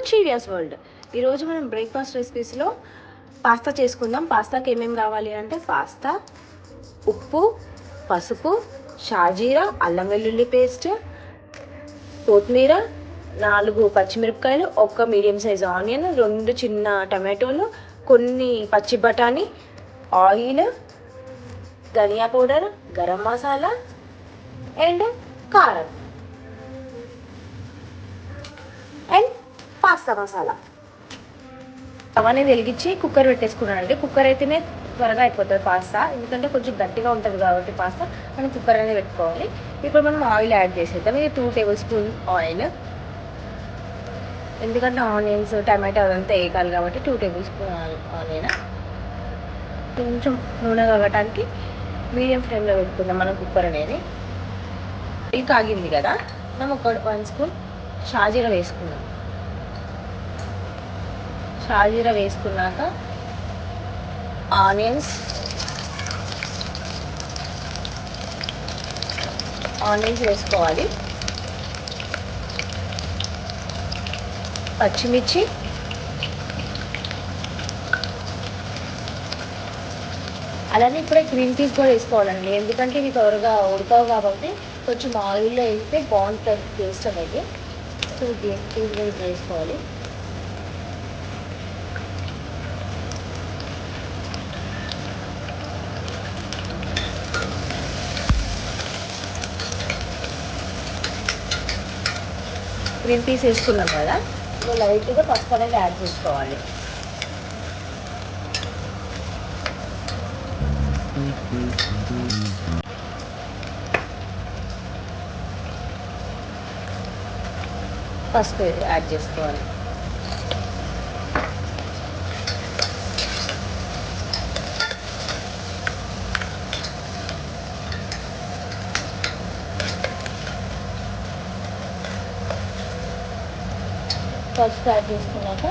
చీవియాస్ world. ఈరోజు మనం breakfast రెసిపీస్లో pasta చేసుకుందాం. పాస్తాకి ఏమేమి కావాలి అంటే పాస్తా, ఉప్పు, పసుపు, షాజీరా, అల్లం వెల్లుల్లి పేస్ట్, కొత్తిమీర, 4 పచ్చిమిరపకాయలు, 1 మీడియం సైజ్ ఆనియన్, 2 చిన్న టమాటోలు, కొన్ని పచ్చి బఠానీ, ఆయిల్, ధనియా పౌడర్, గరం మసాలా అండ్ కారం అండ్ పాస్తా మసాలా. అవన్నీ వెలిగించి కుక్కర్ పెట్టేసుకున్నానండి. కుక్కర్ అయితేనే త్వరగా అయిపోతుంది పాస్తా, ఎందుకంటే కొంచెం గట్టిగా ఉంటుంది కాబట్టి పాస్తా మనం కుక్కర్ అనేది పెట్టుకోవాలి. ఇప్పుడు మనం ఆయిల్ యాడ్ చేసేద్దాం. ఇది 2 టేబుల్ స్పూన్ ఆయిల్, ఎందుకంటే ఆనియన్స్ టమాటో అదంతా వేయాలి కాబట్టి 2 టేబుల్ స్పూన్ ఆనియన్. కొంచెం నూనె కాగటానికి మీడియం ఫ్లేమ్లో పెట్టుకుందాం మనం కుక్కర్ అనేది. ఇది కాగింది కదా, మనం 1 స్పూన్ షాజీరా వేసుకుందాం. షాజీరా వేసుకున్నాక ఆనియన్స్ వేసుకోవాలి, పచ్చిమిర్చి, అలానే ఇప్పుడే గ్రీన్ పీస్ కూడా వేసుకోవాలండి, ఎందుకంటే ఇవి త్వరగా ఉడకావు కాబట్టి కొంచెం ఆయిల్లో వేస్తే బాగుంటుంది టేస్ట్ అనేది. సో గ్రీన్ పీస్ కూడా వేసుకోవాలి. గ్రీన్ పీస్ వేసుకున్నాం కదా, ఇప్పుడు లైట్గా పసుపు అనేది యాడ్ చేసుకోవాలి. పసుపు యాడ్ చేసుకోవాలి. పసుపు యాడ్ చేసుకున్నాక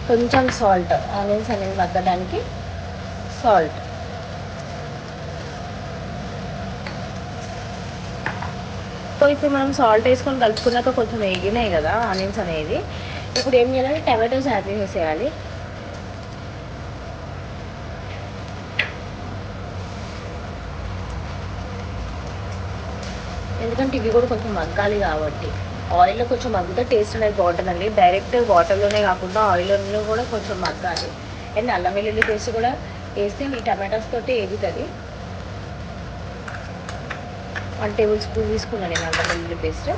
కొంచెం సాల్ట్, ఆనియన్స్ అనేది మగ్గడానికి సాల్ట్. సో ఇప్పుడు మనం సాల్ట్ వేసుకొని కలుపుకున్నాక కొంచెం వేగినాయి కదా ఆనియన్స్ అనేది, ఇప్పుడు ఏం చేయాలంటే టమాటోస్ యాడ్ చేసేయాలి. ఎందుకంటే ఇవి కూడా కొంచెం మగ్గాలి కాబట్టి ఆయిల్లో కొంచెం మగ్గితే టేస్ట్ అనేది బాగుంటుందండి. డైరెక్ట్ వాటర్లోనే కాకుండా ఆయిల్లో కూడా కొంచెం మగ్గాలి. అండ్ అల్లం వెల్లుల్లి పేస్ట్ కూడా వేస్తే ఈ టమాటోస్ తోటి ఎగుతుంది. 1 టేబుల్ స్పూన్ తీసుకున్నాను నేను అల్లం వెల్లుల్లి పేస్ట్.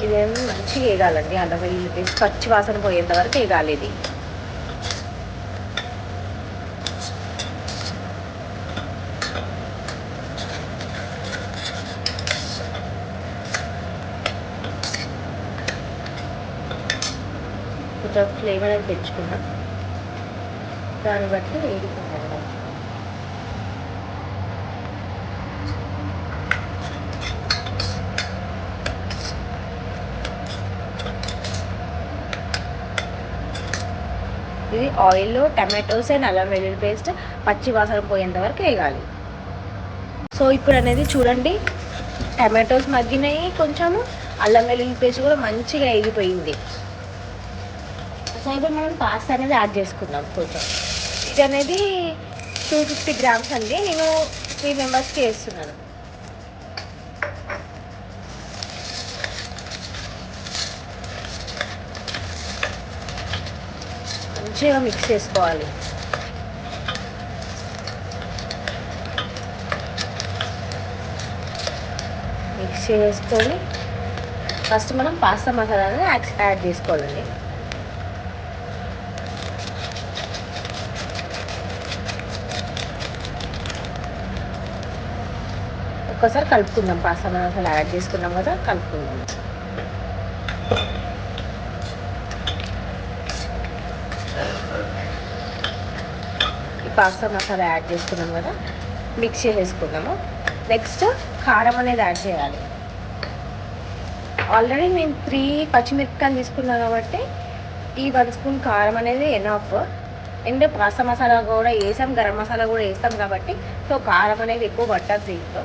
ఇదేమో మంచిగా వేగాలండి, అల్లం వెల్లుల్లి పేస్ట్ పచ్చి వాసన పోయేంత వరకు వేగాలి ఇది. కొంచెం ఫ్లేమ్ అనేది తెచ్చుకున్నాం, దాన్ని బట్టి వేడుకున్నాం. ఇది ఆయిల్లో టమాటోస్ అండ్ అల్లం వెల్లుల్లి పేస్ట్ పచ్చి వాసన పోయేంత వరకు వేయాలి. సో ఇప్పుడు అనేది చూడండి, టమాటోస్ మగ్గినాయి, కొంచెము అల్లం వెల్లుల్లి పేస్ట్ కూడా మంచిగా వేగిపోయింది. సో ఇప్పుడు మనం పాస్తా అనేది యాడ్ చేసుకుందాం. కొంచెం ఇది అనేది 250 గ్రామ్స్ అండి, నేను 3 మెంబర్స్కి వేస్తున్నాను. మంచిగా మిక్స్ చేసుకోవాలి. మిక్స్ చేసుకొని ఫస్ట్ మనం పాస్తా మసాలాని యాడ్ చేసుకోవాలండి. ఒక్కసారి కలుపుకుందాం. పాస్తా మసాలా యాడ్ చేసుకున్నాం కదా, కలుపుకుందాం. ఈ పాస్తా మసాలా యాడ్ చేసుకున్నాం కదా, మిక్స్ చేసేసుకున్నాము. నెక్స్ట్ కారం అనేది యాడ్ చేయాలి. ఆల్రెడీ నేను 3 పచ్చిమిరపకాయలు తీసుకున్నాను కాబట్టి ఈ 1 స్పూన్ కారం అనేది ఎనఫ్. అండ్ పాస్తా మసాలా కూడా వేసాం, గరం మసాలా కూడా వేస్తాం కాబట్టి సో కారం అనేది ఎక్కువ పట్టదు దీంట్లో.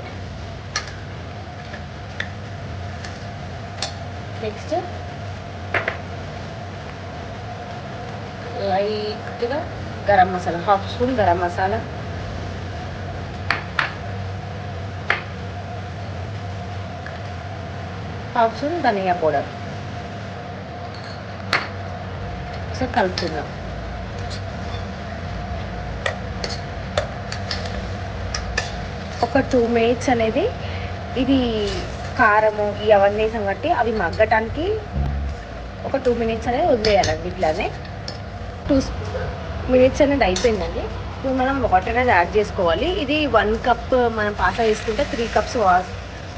నెక్స్ట్ లైట్గా garam masala, half spoon garam masala, half spoon ధనియా పౌడర్. ఒకసారి కలుపుకుందాం. ఒక 2 మినిట్స్ అనేది ఇది కారము అవన్నీ వేసాం కాబట్టి అవి మగ్గటానికి ఒక 2 మినిట్స్ అనేది వదిలేయాలండి. ఇట్లానే 2 మినిట్స్ అనేది అయిపోయిందండి. ఇప్పుడు మనం వాటర్ అనేది యాడ్ చేసుకోవాలి. ఇది 1 కప్ మనం పాస్తా తీసుకుంటే 3 కప్స్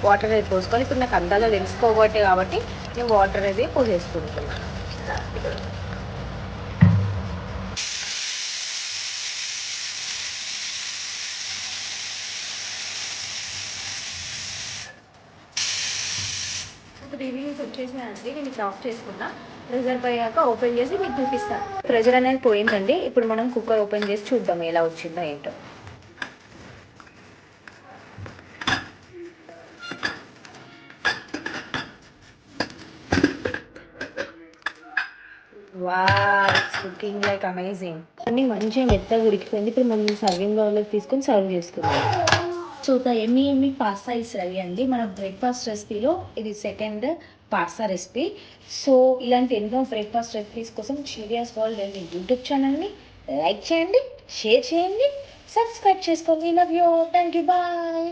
వాటర్ అనేది పోసుకోవాలి. ఇప్పుడు నాకు అందాజా తెలుసుకోబట్టే కాబట్టి నేను వాటర్ అనేది పోసేసుకుంటున్నాను. ఇప్పుడు రివ్యూస్ వచ్చేసినాయండి. నేను ఇప్పుడు ఆఫ్ చేసుకున్నా. రిజల్ట్ అయ్యాక ఓపెన్ చేసి మీకు చూపిస్తాను. ప్రెజర్ అనేది పోయిందండి. ఇప్పుడు మనం కుక్కర్ ఓపెన్ చేసి చూద్దాం ఎలా వచ్చిందో ఏంటో. Wow, it's looking like amazing. అన్నీ మంచిగా మెత్తగా ఉడికిపోయింది. ఇప్పుడు మనం సర్వింగ్ బౌల్లోకి తీసుకొని సర్వ్ చేసుకుందాం. So the Emmy pasta is ready అండి. మన బ్రేక్ఫాస్ట్ రెసిపీలో ఇది సెకండ్ పాస్తా రెసిపీ. సో ఇలాంటి ఎన్నో బ్రేక్ఫాస్ట్ రెసిపీస్ కోసం షీరియాస్ వరల్డ్ అండి యూట్యూబ్ ఛానల్ని లైక్ చేయండి, షేర్ చేయండి, సబ్స్క్రైబ్ చేసుకోండి. Love you. Thank you. Bye.